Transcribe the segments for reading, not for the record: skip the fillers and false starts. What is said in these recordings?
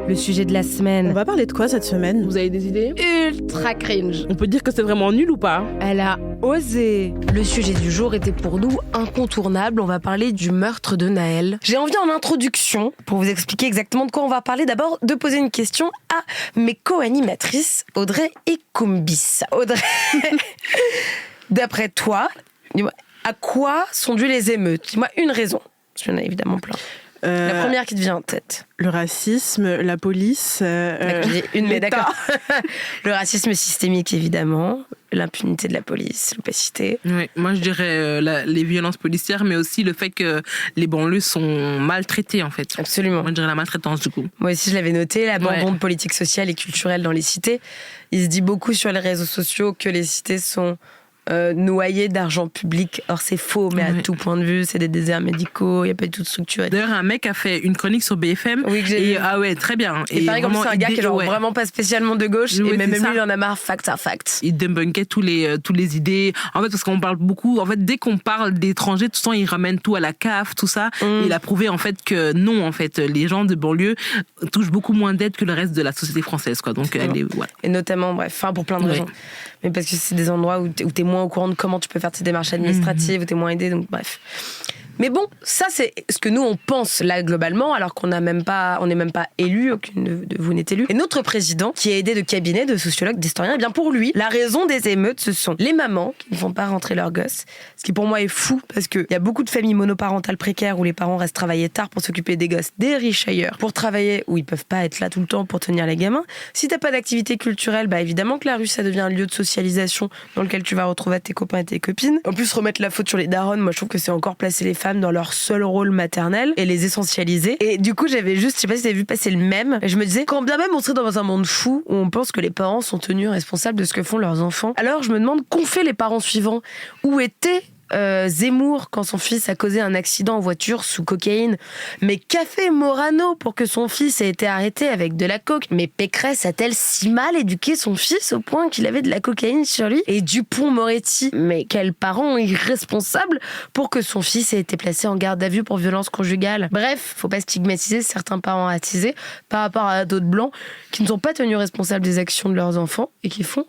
Le sujet de la semaine. On va parler de quoi cette semaine ? Vous avez des idées ? Ultra cringe. On peut dire que c'est vraiment nul ou pas ? Elle a osé. Le sujet du jour était pour nous incontournable. On va parler du meurtre de Nahel. J'ai envie en introduction, pour vous expliquer exactement de quoi on va parler, d'abord de poser une question à mes co-animatrices, Audrey et Kumbis. Audrey, d'après toi, dis-moi, à quoi sont dues les émeutes ? Dis-moi une raison. Parce qu'il y en a évidemment plein. La première qui te vient en tête. Le racisme, la police, mais d'accord. Le racisme systémique, évidemment. L'impunité de la police, l'opacité. Oui, moi je dirais les violences policières, mais aussi le fait que les banlieues sont maltraitées en fait. Absolument. Moi je dirais la maltraitance du coup. Moi aussi je l'avais noté, l'abandon de politique sociale et culturelle dans les cités. Il se dit beaucoup sur les réseaux sociaux que les cités sont noyées d'argent public. Or c'est faux, mais à tout point de vue, c'est des déserts médicaux, il n'y a pas du tout de structure. D'ailleurs, un mec a fait une chronique sur BFM. Oui, que j'ai vu. Ah ouais, très bien. Et pareil, comme c'est un gars qui est genre vraiment pas spécialement de gauche, oui, et même lui, ça. il en a marre, fact à fact. Il débunkait tous les idées. En fait, parce qu'on parle beaucoup, en fait, dès qu'on parle d'étrangers, tout le temps, il ramène tout à la CAF, tout ça. Et il a prouvé, en fait, que non, en fait, les gens de banlieue touchent beaucoup moins d'aide que le reste de la société française, quoi. Donc, voilà. Et notamment, bref, pour plein de raisons. Mais parce que c'est des endroits où t'es moins au courant de comment tu peux faire tes démarches administratives, où t'es moins aidé, donc bref. Mais bon, ça c'est ce que nous on pense là globalement, alors qu'on n'est même pas élu, aucune de vous n'est élu. Et notre président, qui est aidé de cabinet, de sociologues, d'historiens, et bien pour lui, la raison des émeutes, ce sont les mamans qui ne font pas rentrer leurs gosses. Ce qui pour moi est fou, parce qu'il y a beaucoup de familles monoparentales précaires où les parents restent travailler tard pour s'occuper des gosses, des riches ailleurs, pour travailler où ils peuvent pas être là tout le temps pour tenir les gamins. Si t'as pas d'activité culturelle, bah évidemment que la rue ça devient un lieu de socialisation dans lequel tu vas retrouver tes copains et tes copines. En plus, remettre la faute sur les darons, moi je trouve que c'est encore placer les femmes dans leur seul rôle maternel et les essentialiser. Et du coup, j'avais juste, je sais pas si vous avez vu passer le mème, et je me disais, quand bien même on serait dans un monde fou où on pense que les parents sont tenus responsables de ce que font leurs enfants, alors je me demande qu'ont fait les parents suivants. Où étaient Zemmour quand son fils a causé un accident en voiture sous cocaïne? Mais qu'a fait Morano pour que son fils ait été arrêté avec de la coke? Mais Pécresse a-t-elle si mal éduqué son fils au point qu'il avait de la cocaïne sur lui? Et Dupond-Moretti, mais quels parents irresponsables pour que son fils ait été placé en garde à vue pour violence conjugale? Bref, faut pas stigmatiser certains parents attisés par rapport à d'autres blancs qui ne sont pas tenus responsables des actions de leurs enfants et qui font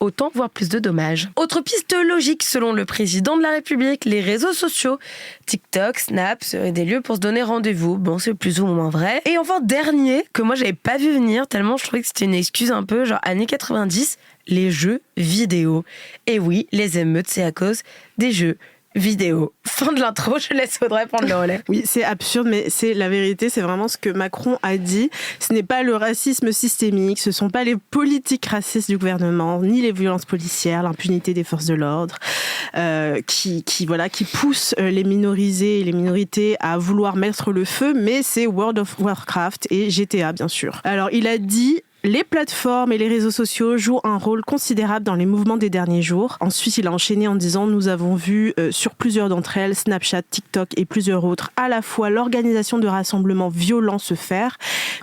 autant, voire plus de dommages. Autre piste logique, selon le président de la République, les réseaux sociaux. TikTok, Snap seraient des lieux pour se donner rendez-vous. Bon, c'est plus ou moins vrai. Et enfin, dernier, que moi j'avais pas vu venir, tellement je trouvais que c'était une excuse un peu genre années 90, les jeux vidéo. Et oui, les émeutes, c'est à cause des jeux vidéo. Fin de l'intro, je laisse Audrey prendre le relais. Oui, c'est absurde, mais c'est la vérité, c'est vraiment ce que Macron a dit. Ce n'est pas le racisme systémique, ce ne sont pas les politiques racistes du gouvernement, ni les violences policières, l'impunité des forces de l'ordre, qui poussent les minorisés et les minorités à vouloir mettre le feu, mais c'est World of Warcraft et GTA, bien sûr. Alors, il a dit: les plateformes et les réseaux sociaux jouent un rôle considérable dans les mouvements des derniers jours. Ensuite, il a enchaîné en disant: nous avons vu sur plusieurs d'entre elles, Snapchat, TikTok et plusieurs autres, à la fois l'organisation de rassemblements violents se faire,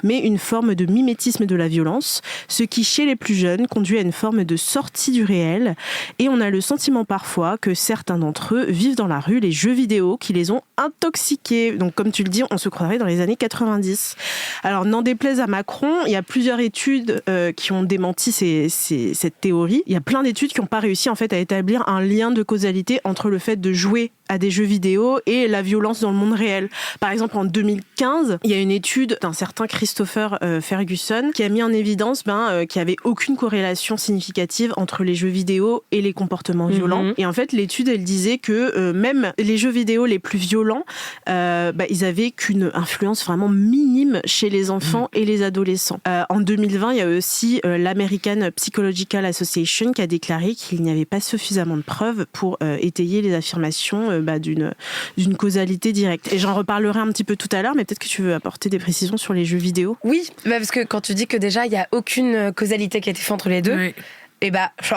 mais une forme de mimétisme de la violence, ce qui, chez les plus jeunes, conduit à une forme de sortie du réel. Et on a le sentiment parfois que certains d'entre eux vivent dans la rue les jeux vidéo qui les ont intoxiqués. Donc, comme tu le dis, on se croirait dans les années 90. Alors, n'en déplaise à Macron, il y a plusieurs études qui ont démenti cette théorie. Il y a plein d'études qui n'ont pas réussi en fait à établir un lien de causalité entre le fait de jouer à des jeux vidéo et la violence dans le monde réel. Par exemple, en 2015, il y a une étude d'un certain Christopher Ferguson qui a mis en évidence qu'il n'y avait aucune corrélation significative entre les jeux vidéo et les comportements violents. Et en fait, l'étude, elle disait que même les jeux vidéo les plus violents, ils avaient qu'une influence vraiment minime chez les enfants et les adolescents. En 2020, il y a aussi l'American Psychological Association qui a déclaré qu'il n'y avait pas suffisamment de preuves pour étayer les affirmations d'une causalité directe. Et j'en reparlerai un petit peu tout à l'heure, mais peut-être que tu veux apporter des précisions sur les jeux vidéo. Oui, parce que quand tu dis que déjà, il n'y a aucune causalité qui a été faite entre les deux, oui. Et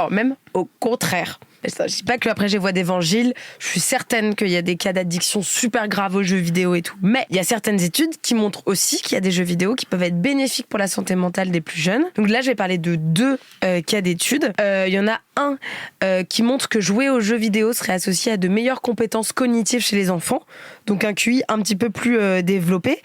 même au contraire. Je dis pas que après j'ai voix d'évangile, je suis certaine qu'il y a des cas d'addiction super graves aux jeux vidéo et tout. Mais il y a certaines études qui montrent aussi qu'il y a des jeux vidéo qui peuvent être bénéfiques pour la santé mentale des plus jeunes. Donc là, je vais parler de 2 cas d'études. Il y en a 1 qui montre que jouer aux jeux vidéo serait associé à de meilleures compétences cognitives chez les enfants, donc un QI un petit peu plus développé.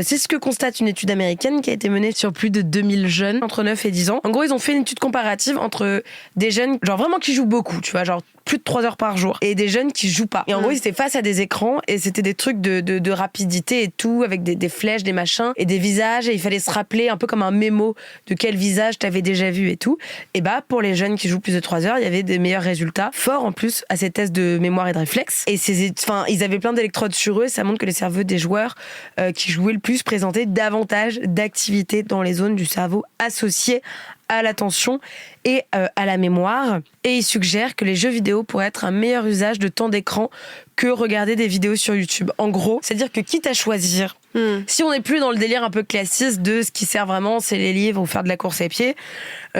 C'est ce que constate une étude américaine qui a été menée sur plus de 2000 jeunes entre 9 et 10 ans. En gros, ils ont fait une étude comparative entre des jeunes, genre vraiment qui jouent beaucoup, tu vois, genre plus de 3 heures par jour, et des jeunes qui jouent pas. Et en gros, ils étaient face à des écrans, et c'était des trucs de rapidité et tout, avec des flèches, des machins, et des visages, et il fallait se rappeler un peu comme un mémo de quel visage t'avais déjà vu et tout. Et bah, pour les jeunes qui jouent plus de 3 heures, il y avait des meilleurs résultats, forts en plus, à ces tests de mémoire et de réflexe. Et ils avaient plein d'électrodes sur eux, et ça montre que les cerveaux des joueurs qui jouaient le plus présentaient davantage d'activité dans les zones du cerveau associées à l'attention et à la mémoire. Et il suggère que les jeux vidéo pourraient être un meilleur usage de temps d'écran que regarder des vidéos sur YouTube. En gros, c'est-à-dire que quitte à choisir, si on n'est plus dans le délire un peu classiste de ce qui sert vraiment, c'est les livres ou faire de la course à pied,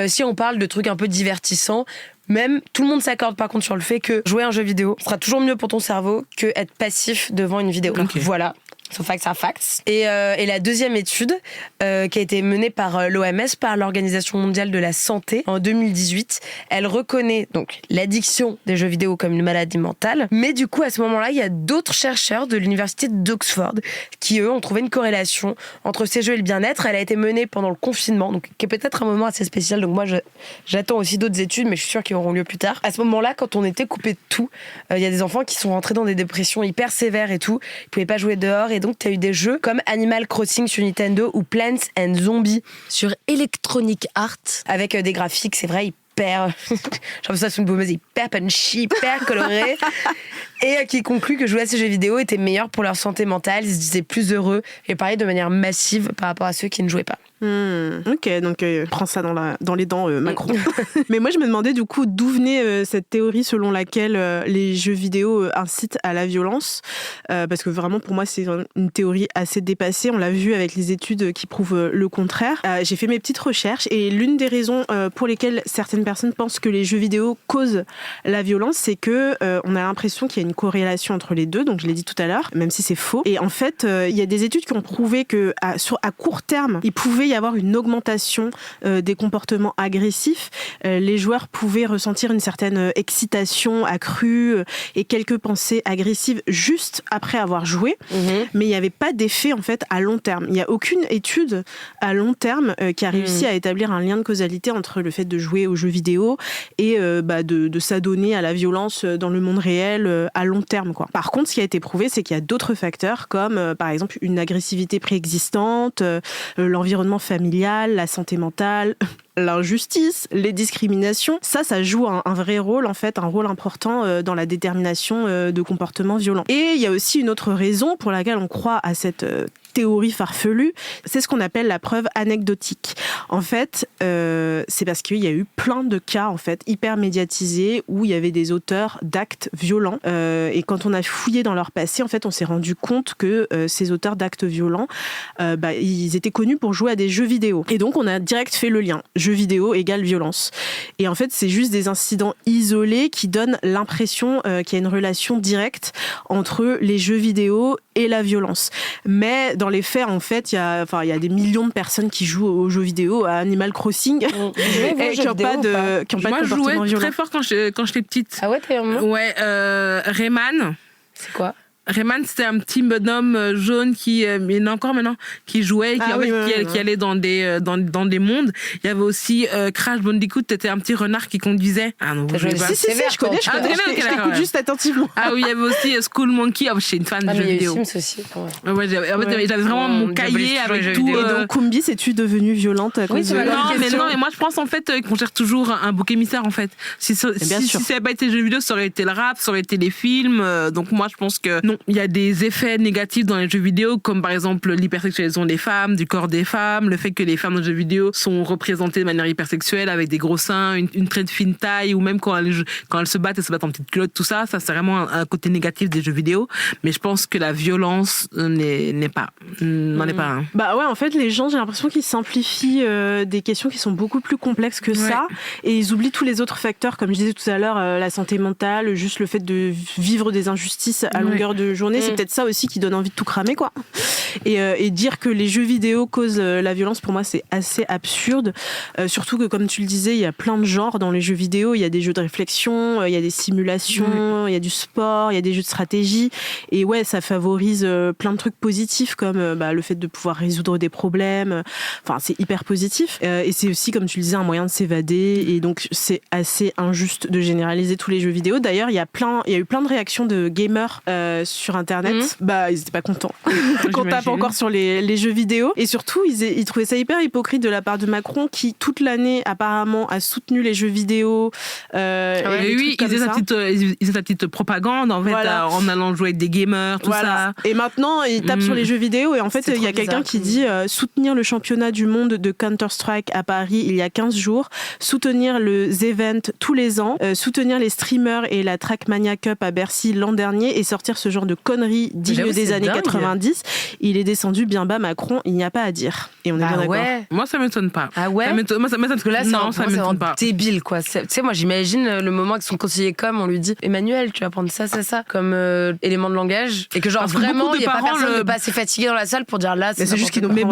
si on parle de trucs un peu divertissants, même tout le monde s'accorde par contre sur le fait que jouer à un jeu vidéo sera toujours mieux pour ton cerveau que être passif devant une vidéo. Okay. Voilà. So facts are facts. Et la deuxième étude qui a été menée par l'OMS, par l'Organisation mondiale de la santé, en 2018, elle reconnaît donc l'addiction des jeux vidéo comme une maladie mentale. Mais du coup, à ce moment-là, il y a d'autres chercheurs de l'université d'Oxford qui, eux, ont trouvé une corrélation entre ces jeux et le bien-être. Elle a été menée pendant le confinement, donc qui est peut-être un moment assez spécial. Donc moi, j'attends aussi d'autres études, mais je suis sûre qu'ils auront lieu plus tard. À ce moment-là, quand on était coupé de tout, il y a des enfants qui sont rentrés dans des dépressions hyper sévères et tout. Ils pouvaient pas jouer dehors. Et donc, tu as eu des jeux comme Animal Crossing sur Nintendo ou Plants and Zombies sur Electronic Arts avec des graphiques, c'est vrai, hyper... J'en fais ça sous une baumeuse, hyper punchy, hyper coloré. Et qui conclut que jouer à ces jeux vidéo était meilleur pour leur santé mentale. Ils se disaient plus heureux et parlaient de manière massive par rapport à ceux qui ne jouaient pas. Ok, donc prends ça dans les dents, Macron. Mais moi, je me demandais du coup d'où venait cette théorie selon laquelle les jeux vidéo incitent à la violence. Parce que vraiment, pour moi, c'est une théorie assez dépassée. On l'a vu avec les études qui prouvent le contraire. J'ai fait mes petites recherches et l'une des raisons pour lesquelles certaines personnes pensent que les jeux vidéo causent la violence, c'est que on a l'impression qu'il y a une corrélation entre les deux. Donc, je l'ai dit tout à l'heure, même si c'est faux. Et en fait, il y a des études qui ont prouvé que à court terme, il pouvait y avoir une augmentation des comportements agressifs. Les joueurs pouvaient ressentir une certaine excitation accrue et quelques pensées agressives juste après avoir joué, mais il n'y avait pas d'effet en fait à long terme. Il n'y a aucune étude à long terme qui a réussi à établir un lien de causalité entre le fait de jouer aux jeux vidéo et de s'adonner à la violence dans le monde réel à long terme, quoi. Par contre, ce qui a été prouvé, c'est qu'il y a d'autres facteurs comme par exemple une agressivité préexistante, l'environnement familial, la santé mentale, l'injustice, les discriminations. Ça joue un vrai rôle, en fait, un rôle important dans la détermination de comportements violents. Et il y a aussi une autre raison pour laquelle on croit à cette théorie farfelue, c'est ce qu'on appelle la preuve anecdotique. En fait, c'est parce qu'il y a eu plein de cas en fait hyper médiatisés où il y avait des auteurs d'actes violents et quand on a fouillé dans leur passé, en fait, on s'est rendu compte que ces auteurs d'actes violents, ils étaient connus pour jouer à des jeux vidéo. Et donc, on a direct fait le lien. Jeux vidéo égale violence. Et en fait, c'est juste des incidents isolés qui donnent l'impression qu'il y a une relation directe entre les jeux vidéo et la violence. Mais dans les faits, en fait, il y a des millions de personnes qui jouent aux jeux vidéo, à Animal Crossing, et qui n'ont pas de comportement violent. Moi, je jouais très fort quand j'étais petite. Ah ouais, t'es vraiment? Ouais, Rayman. C'est quoi? Rayman, c'était un petit bonhomme jaune qui, mais encore maintenant, qui jouait, qui allait dans des mondes. Il y avait aussi Crash Bandicoot, c'était un petit renard qui conduisait. Ah non, vous jouez pas. Si, je connais. Je t'écoute juste attentivement. Ah oui, il y avait aussi School Monkey. Je suis une fan de jeux vidéo. Il y a Sims aussi. Ouais, j'avais vraiment mon cahier avec tout. Et donc, Kumbi, c'est-tu devenue violente à cause de... Non, mais moi, je pense en fait qu'on cherche toujours un bouc émissaire en fait. Si ça n'avait pas été les jeux vidéo, ça aurait été le rap, ça aurait été les films. Donc moi, je pense que non. Il y a des effets négatifs dans les jeux vidéo, comme par exemple l'hypersexualisation des femmes, du corps des femmes, le fait que les femmes dans les jeux vidéo sont représentées de manière hypersexuelle avec des gros seins, une très fine taille, ou même quand elles se battent en petites culottes, tout ça c'est vraiment un côté négatif des jeux vidéo. Mais je pense que la violence n'en est pas un. Bah ouais, en fait, les gens, j'ai l'impression qu'ils simplifient des questions qui sont beaucoup plus complexes que ça, et ils oublient tous les autres facteurs, comme je disais tout à l'heure, la santé mentale, juste le fait de vivre des injustices à longueur de de journée, c'est peut-être ça aussi qui donne envie de tout cramer, quoi. Et dire que les jeux vidéo causent la violence, pour moi, c'est assez absurde. Surtout que, comme tu le disais, il y a plein de genres dans les jeux vidéo. Il y a des jeux de réflexion, il y a des simulations, il y a du sport, il y a des jeux de stratégie. Et ouais, ça favorise plein de trucs positifs, comme le fait de pouvoir résoudre des problèmes. Enfin, c'est hyper positif. Et c'est aussi, comme tu le disais, un moyen de s'évader. Et donc, c'est assez injuste de généraliser tous les jeux vidéo. D'ailleurs, il y a eu plein de réactions de gamers sur Internet. Ils n'étaient pas contents qu'on tape encore sur les jeux vidéo. Et surtout, ils trouvaient ça hyper hypocrite de la part de Macron, qui toute l'année apparemment a soutenu les jeux vidéo. Oui, ils faisaient sa petite propagande en fait, en allant jouer avec des gamers, tout ça. Et maintenant, ils tapent sur les jeux vidéo. Et en fait, il y a quelqu'un qui dit soutenir le championnat du monde de Counter-Strike à Paris il y a 15 jours, soutenir le Z-Event tous les ans, soutenir les streamers et la Trackmania Cup à Bercy l'an dernier et sortir ce genre de conneries dignes des années 90. Il est descendu bien bas, Macron, il n'y a pas à dire. Et on est bien d'accord. Moi, ça m'étonne pas. Ah ouais? Moi, ça m'étonne parce que là, ça m'étonne pas. Débile, quoi. Tu sais, moi, j'imagine le moment que son conseiller com, on lui dit Emmanuel, tu vas prendre ça, comme élément de langage. Et que, genre, vraiment, il n'y a pas personne de pas assez fatigué dans la salle pour dire là, c'est juste qu'ils nous mais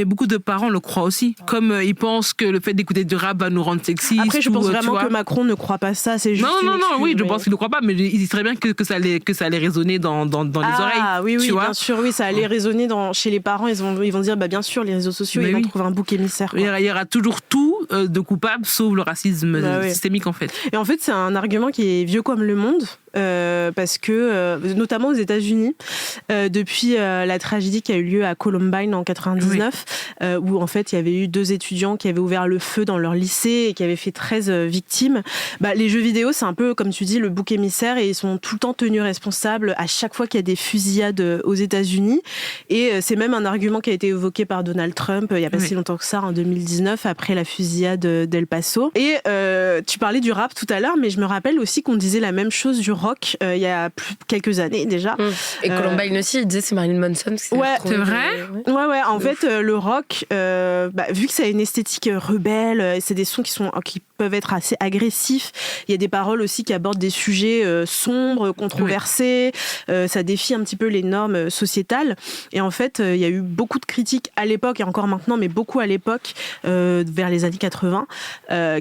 beaucoup de parents le croient aussi. Comme ils pensent que le fait d'écouter du rap va nous rendre sexistes. Après, je pense vraiment que Macron ne croit pas ça. C'est juste je pense qu'il ne croit pas, mais il dirait bien que ça allait résonner dans les oreilles. Ah oui, tu vois, bien sûr, oui, ça allait résonner chez les parents. Ils vont dire, bien sûr, les réseaux sociaux, ils vont trouver un bouc émissaire. Il y aura toujours tout de coupable, sauf le racisme systémique, en fait. Et en fait, c'est un argument qui est vieux comme le monde. Parce que, notamment aux États-Unis, depuis la tragédie qui a eu lieu à Columbine en 99, où en fait il y avait eu 2 étudiants qui avaient ouvert le feu dans leur lycée et qui avaient fait 13 victimes. Les jeux vidéo, c'est un peu, comme tu dis, le bouc émissaire, et ils sont tout le temps tenus responsables à chaque fois qu'il y a des fusillades aux États-Unis. Et c'est même un argument qui a été évoqué par Donald Trump il n'y a pas si longtemps que ça, en 2019, après la fusillade d'El Paso. Et tu parlais du rap tout à l'heure, mais je me rappelle aussi qu'on disait la même chose du rock il y a quelques années déjà. Et Columbine aussi, il disait c'est Marilyn Manson. C'est vrai. Ouais. En fait, le rock, vu que ça a une esthétique rebelle, c'est des sons qui peuvent être assez agressifs. Il y a des paroles aussi qui abordent des sujets sombres, controversés. Ça défie un petit peu les normes sociétales. Et en fait, il y a eu beaucoup de critiques à l'époque, et encore maintenant, mais beaucoup à l'époque, vers les années 80,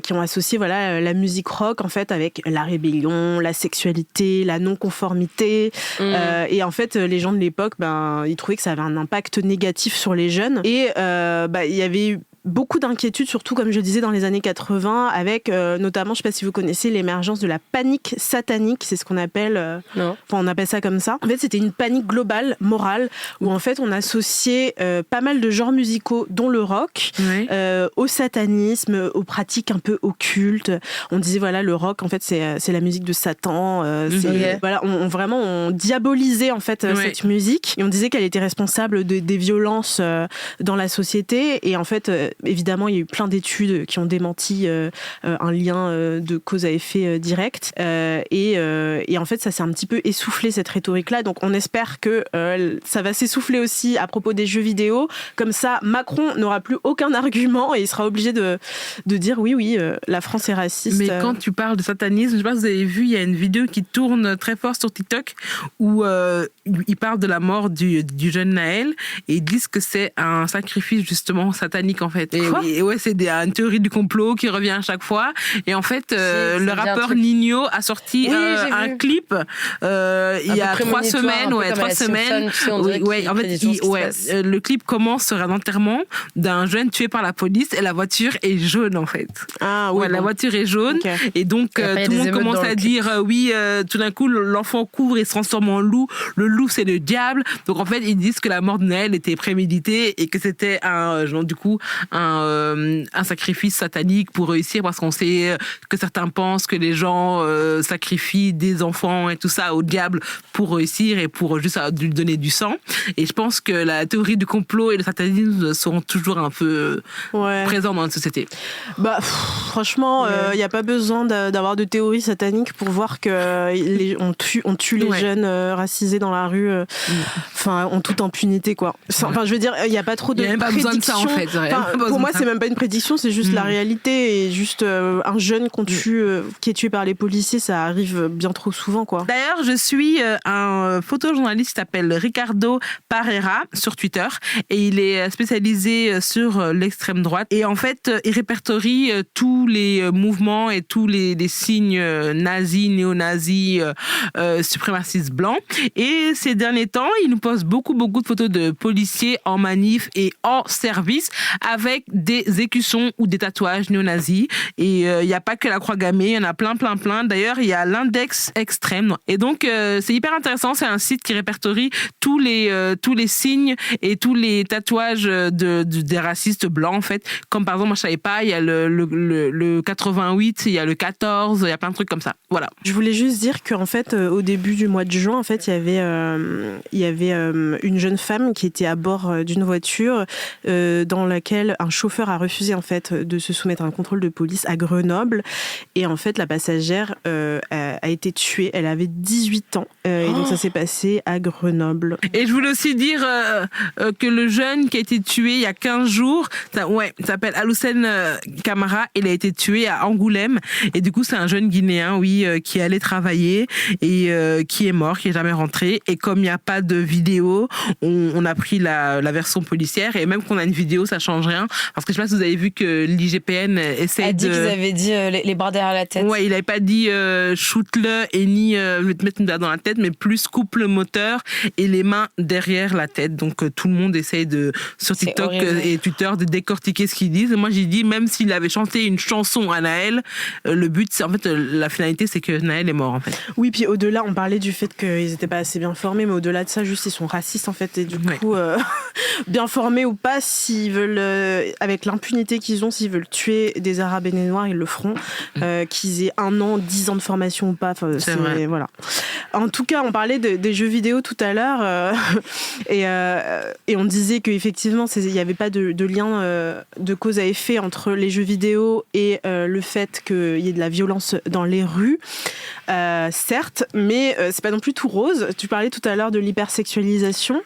qui ont associé la musique rock en fait avec la rébellion, la sexualité, la non-conformité. Et en fait, les gens de l'époque, ils trouvaient que ça avait un impact négatif sur les jeunes. Et il y avait eu beaucoup d'inquiétudes, surtout comme je disais dans les années 80, avec notamment, je ne sais pas si vous connaissez, l'émergence de la panique satanique, c'est ce qu'on appelle, on appelle ça comme ça. En fait, c'était une panique globale, morale, où en fait on associait pas mal de genres musicaux, dont le rock, au satanisme, aux pratiques un peu occultes. On disait le rock en fait c'est la musique de Satan. On diabolisait en fait cette musique, et on disait qu'elle était responsable des violences dans la société. Et en fait, évidemment, il y a eu plein d'études qui ont démenti un lien de cause à effet direct. Et en fait, ça s'est un petit peu essoufflé, cette rhétorique-là. Donc, on espère que ça va s'essouffler aussi à propos des jeux vidéo. Comme ça, Macron n'aura plus aucun argument et il sera obligé de dire oui, la France est raciste. Mais quand tu parles de satanisme, je sais pas si vous avez vu, il y a une vidéo qui tourne très fort sur TikTok où il parle de la mort du jeune Naël, et ils disent que c'est un sacrifice justement satanique en fait. Et c'est une théorie du complot qui revient à chaque fois. Et en fait, le rappeur Nino a sorti un clip il y a 3 semaines. Le clip commence sur un enterrement d'un jeune tué par la police, et la voiture est jaune en fait. La voiture est jaune, et donc tout le monde commence à dire tout d'un coup l'enfant court et se transforme en loup. Le loup, c'est le diable. Donc en fait, ils disent que la mort de Naël était préméditée et que c'était un sacrifice satanique pour réussir, parce qu'on sait que certains pensent que les gens sacrifient des enfants et tout ça au diable pour réussir et pour juste lui donner du sang. Et je pense que la théorie du complot et le satanisme seront toujours un peu présents dans notre société. Franchement, il n'y a pas besoin d'avoir de théorie satanique pour voir que on tue les jeunes racisés dans la rue, en toute impunité, quoi. Je veux dire, il n'y a pas trop de prédictions. Il n'y a même pas besoin de ça, en fait. pour moi, c'est même pas une prédiction, c'est juste la réalité. Et juste un jeune qui est tué par les policiers, ça arrive bien trop souvent, quoi. D'ailleurs, je suis un photojournaliste qui s'appelle Ricardo Parreira sur Twitter et il est spécialisé sur l'extrême droite. Et en fait, il répertorie tous les mouvements et tous les signes nazis, néo-nazis, suprémacistes blancs. Et ces derniers temps, il nous poste beaucoup de photos de policiers en manif et en service avec des écussons ou des tatouages néo-nazis. Et il n'y a pas que la croix gammée, il y en a plein. D'ailleurs, il y a l'index extrême. Et donc, c'est hyper intéressant. C'est un site qui répertorie tous les signes et tous les tatouages des racistes blancs, en fait. Comme par exemple, moi, je savais pas, il y a le 88, il y a le 14, il y a plein de trucs comme ça. Voilà. Je voulais juste dire qu'en fait, au début du mois de juin, en fait, il y avait une jeune femme qui était à bord d'une voiture dans laquelle un chauffeur a refusé en fait de se soumettre à un contrôle de police à Grenoble. Et en fait, la passagère a été tuée. Elle avait 18 ans. Et donc, ça s'est passé à Grenoble. Et je voulais aussi dire que le jeune qui a été tué il y a 15 jours, il s'appelle Aloussen Camara. Il a été tué à Angoulême. Et du coup, c'est un jeune Guinéen, qui allait travailler et qui est mort, qui est jamais rentré. Et comme il n'y a pas de vidéo, on a pris la version policière. Et même qu'on a une vidéo, ça change rien. Parce que je sais pas si vous avez vu que l'IGPN essaie de... qu'ils avaient dit les bras derrière la tête. Ouais, il n'avait pas dit shoot-le et ni je vais te mettre une balle dans la tête, mais plus coupe le moteur et les mains derrière la tête. Donc tout le monde essaye sur TikTok et Twitter de décortiquer ce qu'ils disent. Et moi j'ai dit, même s'il avait chanté une chanson à Naël, le but, c'est en fait la finalité, c'est que Naël est mort en fait. Oui, puis au-delà, on parlait du fait qu'ils n'étaient pas assez bien formés, mais au-delà de ça, juste ils sont racistes en fait. Et du coup, bien formés ou pas, s'ils veulent, avec l'impunité qu'ils ont, s'ils veulent tuer des Arabes et des Noirs, ils le feront. Qu'ils aient 1 an, 10 ans de formation ou pas. C'est vrai. Voilà. En tout cas, on parlait des jeux vidéo tout à l'heure et on disait qu'effectivement, il n'y avait pas de lien de cause à effet entre les jeux vidéo et le fait qu'il y ait de la violence dans les rues. Certes, mais c'est pas non plus tout rose. Tu parlais tout à l'heure de l'hypersexualisation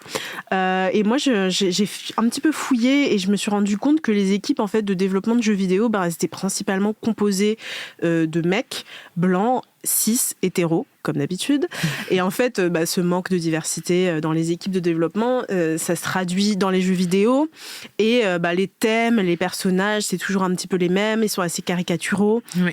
et moi j'ai un petit peu fouillé et je me suis rendu compte que les équipes en fait de développement de jeux vidéo, elles étaient principalement composées de mecs blancs, cis, hétéros, comme d'habitude. Et en fait, ce manque de diversité dans les équipes de développement, ça se traduit dans les jeux vidéo. Et les thèmes, les personnages, c'est toujours un petit peu les mêmes. Ils sont assez caricaturaux. Oui.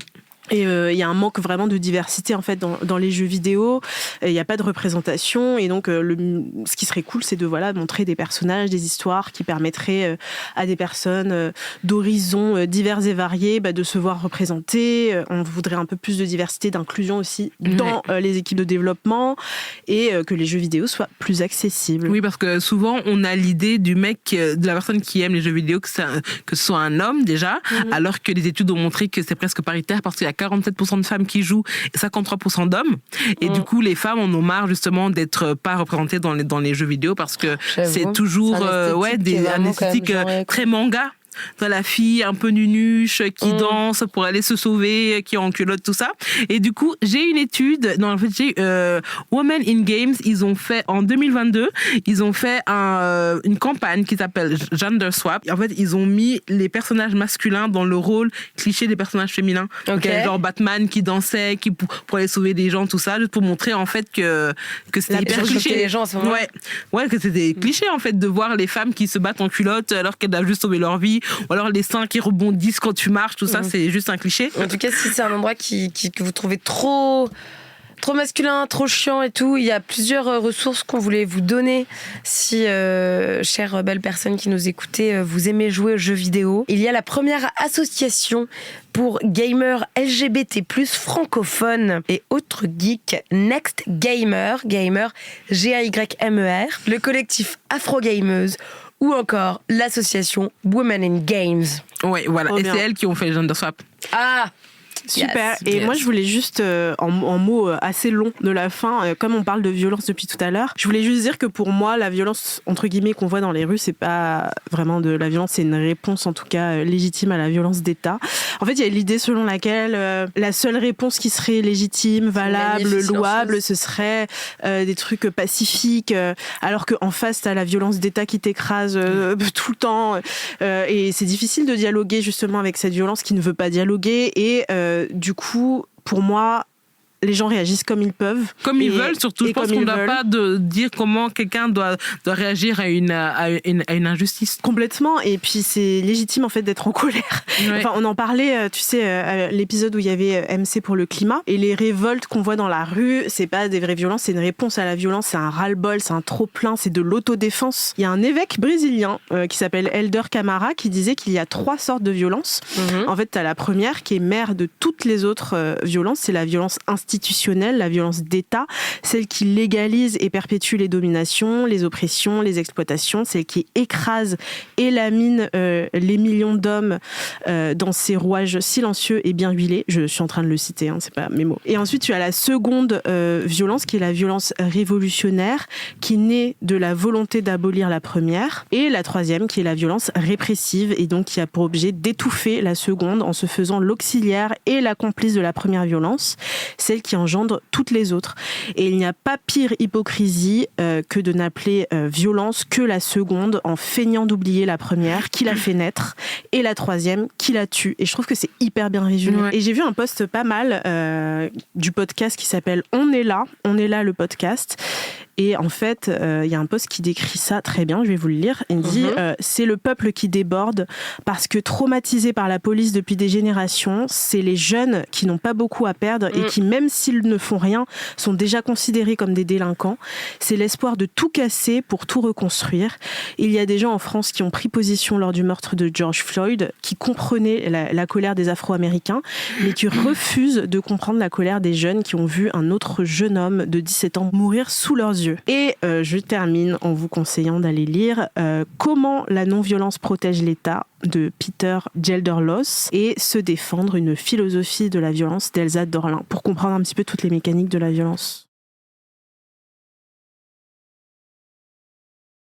Et il y a un manque vraiment de diversité en fait dans les jeux vidéo. Il n'y a pas de représentation et donc ce qui serait cool, c'est de montrer des personnages, des histoires qui permettraient à des personnes d'horizons divers et variés de se voir représentées. On voudrait un peu plus de diversité, d'inclusion aussi dans les équipes de développement et que les jeux vidéo soient plus accessibles. Oui, parce que souvent on a l'idée du mec, de la personne qui aime les jeux vidéo, que ce soit un homme déjà, alors que les études ont montré que c'est presque paritaire parce qu'il y a 47% de femmes qui jouent et 53% d'hommes. Et du coup, les femmes en ont marre justement d'être pas représentées dans les jeux vidéo parce que c'est toujours un esthétique très manga. Dans la fille un peu nunuche qui danse pour aller se sauver, qui est en culotte, tout ça. Et du coup, j'ai une étude, Women in Games, ils ont fait en 2022, ils ont fait une campagne qui s'appelle Gender Swap. En fait, ils ont mis les personnages masculins dans le rôle cliché des personnages féminins. Okay. Genre Batman qui dansait, qui pour aller sauver des gens, tout ça, juste pour montrer en fait que c'était hyper cliché. Les gens, ouais, que c'était cliché en fait de voir les femmes qui se battent en culotte alors qu'elles doivent juste sauver leur vie. Ou alors les seins qui rebondissent quand tu marches, tout ça, c'est juste un cliché. En tout cas, si c'est un endroit que vous trouvez trop masculin, trop chiant et tout, il y a plusieurs ressources qu'on voulait vous donner si, chères belles personnes qui nous écoutez, vous aimez jouer aux jeux vidéo. Il y a la première association pour gamers LGBT+, francophones et autres geeks, Next Gamer, G-A-Y-M-E-R, le collectif Afro-Gameuse, ou encore l'association Women in Games. Ouais, voilà. Et c'est elles qui ont fait le Gender Swap. Ah! Super. Et moi, je voulais juste, en mots assez longs de la fin, comme on parle de violence depuis tout à l'heure, je voulais juste dire que pour moi, la violence, entre guillemets, qu'on voit dans les rues, c'est pas vraiment de la violence, c'est une réponse, en tout cas, légitime à la violence d'État. En fait, il y a l'idée selon laquelle la seule réponse qui serait légitime, valable, louable, ce serait des trucs pacifiques, alors qu'en face, t'as la violence d'État qui t'écrase tout le temps. Et c'est difficile de dialoguer justement avec cette violence qui ne veut pas dialoguer. Et du coup, pour moi, les gens réagissent comme ils peuvent. Comme ils veulent, surtout. Je pense qu'on ne doit pas dire comment quelqu'un doit réagir à une injustice. Complètement. Et puis, c'est légitime, en fait, d'être en colère. Ouais. Enfin, on en parlait, tu sais, à l'épisode où il y avait MC pour le climat. Et les révoltes qu'on voit dans la rue, c'est pas des vraies violences, c'est une réponse à la violence, c'est un ras-le-bol, c'est un trop-plein, c'est de l'autodéfense. Il y a un évêque brésilien qui s'appelle Elder Camara qui disait qu'il y a 3 sortes de violences. En fait, t'as la première qui est mère de toutes les autres violences, c'est la violence institutionnelle, la violence d'État, celle qui légalise et perpétue les dominations, les oppressions, les exploitations, celle qui écrase et lamine les millions d'hommes dans ses rouages silencieux et bien huilés. Je suis en train de le citer, hein, c'est pas mes mots. Et ensuite, tu as la seconde violence, qui est la violence révolutionnaire, qui naît de la volonté d'abolir la première. Et la troisième, qui est la violence répressive, et donc qui a pour objet d'étouffer la seconde en se faisant l'auxiliaire et la complice de la première violence, celle qui engendre toutes les autres. Et il n'y a pas pire hypocrisie que de n'appeler violence que la seconde, en feignant d'oublier la première qui l'a fait naître et la troisième qui la tue. Et je trouve que c'est hyper bien résumé. Ouais. Et j'ai vu un post pas mal du podcast qui s'appelle On est là le podcast. Et en fait, il y a un post qui décrit ça très bien, je vais vous le lire. Il dit c'est le peuple qui déborde parce que traumatisé par la police depuis des générations, c'est les jeunes qui n'ont pas beaucoup à perdre et qui, même s'ils ne font rien, sont déjà considérés comme des délinquants. C'est l'espoir de tout casser pour tout reconstruire. Il y a des gens en France qui ont pris position lors du meurtre de George Floyd, qui comprenaient la colère des Afro-Américains, mais qui refusent de comprendre la colère des jeunes qui ont vu un autre jeune homme de 17 ans mourir sous leurs yeux. Et je termine en vous conseillant d'aller lire Comment la non-violence protège l'État de Peter Gelderloos et Se défendre, une philosophie de la violence d'Elsa Dorlin, pour comprendre un petit peu toutes les mécaniques de la violence.